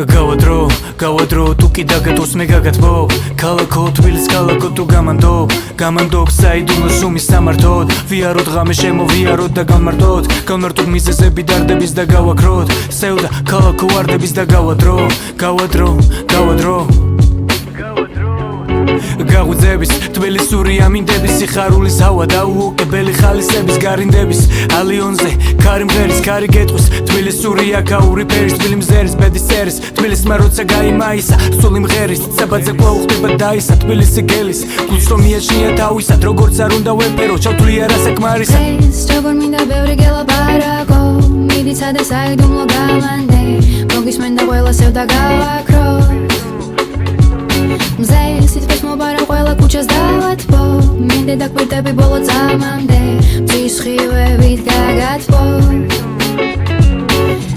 გავადრო თუ კი დაგატოს მე გაგათბობ ქალაქო თბილის ქალაქო თუ გამანდობ საიდუმლო სუმის სამართოდ ვიაროთ ღამე შემოვიაროთ და განმარტოთ მიზეზები დარდების და გავაქროთ სევდა ქალაქო ვარდების და გავადრო გაღვიძების თბილისური ამინდების სიხარულის ჰავა და უოკებელი ხალისების გარინდების ალიონზე ქარი მღერის ქარი გეტყვის თბილისური აქაური ფერის თბილი მზერის ბედის წერის თბილისმა როცა გაიმაისა სული მღერის საბაძე კვლავ ხდება დაისა თბილისი გელის გულს რომ მიაჩნია თავისად როგორც არ უნდა ვეპერო ჩავთვლი არა საკმარისა როგორ მინდა ბევრი გელაპარაკო მიდიცა და საიდუმლო გამანდე მოგისმენდა ყველა სევდა გავაქრო მზეის სიტყვის მობარა ყველა ქუჩას დავათბო მინდე დაკვირდები ბოლო წამამდე მზის ხივებით გაგათბო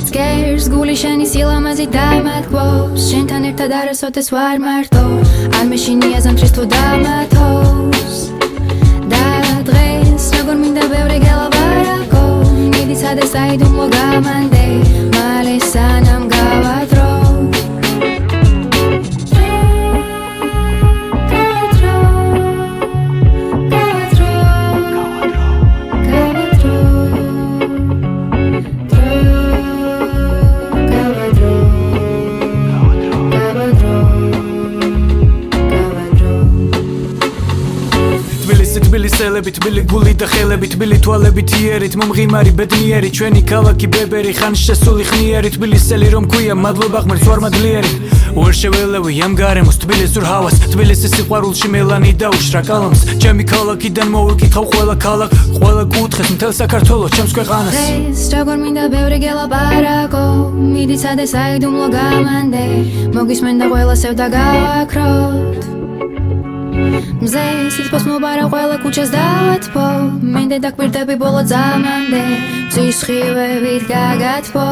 მძგერს გული შენი სილამაზით დამატკბობს შენთან ერთად არასოდეს ვარ მარტო არ მეშინია ზამთრის თუ დამათოს და დღეს როგორ მინდა ბევრი გელაპარაკო მიდიცა და საიდუმლო გამანდე მალე სანამ გავადრო თბილისელები თბილი გული და ხელები თბილი თვალებით იერით მომღიმარი ბედნიერი ჩვენი ქალაქი ბებერი ხან შესული ხნიერი თბილისელი რომ ქვია მადლობა ღმერთს ვარ მადლიერი ვერ შეველევი ამ გარემოს თბილისურ ჰავას თბილისის სიყვარულში მელანი დაუშრა კალამს ჩემი ქალაქიდან მოვიკითხავ ყველა კუთხეს მთელ საქართველოს ჩემს ქვეყანას დღეს როგორ მინდა ბევრი გელაპარაკო მიდიცა და საიდუმლო გამანდე მოგისმენდა ყველა სევდა გავაქროთ მზეის სიტყვის მობარა ყველა ქუჩას დავათბო მინდე დაკვირდები ბოლო წამამდე მზის ხივებით გაგათბო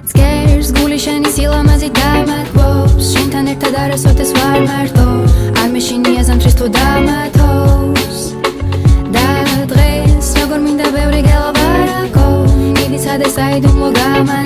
მძგერს გული შენი სილამაზით დამატკბობს შენთან ერთად არასოდეს ვარ მარტო არ მეშინია ზამთრის თუ დამათოს და დღეს როგორ მინდა ბევრი გელაპარაკო მიდიცა და საიდუმლო გამანდე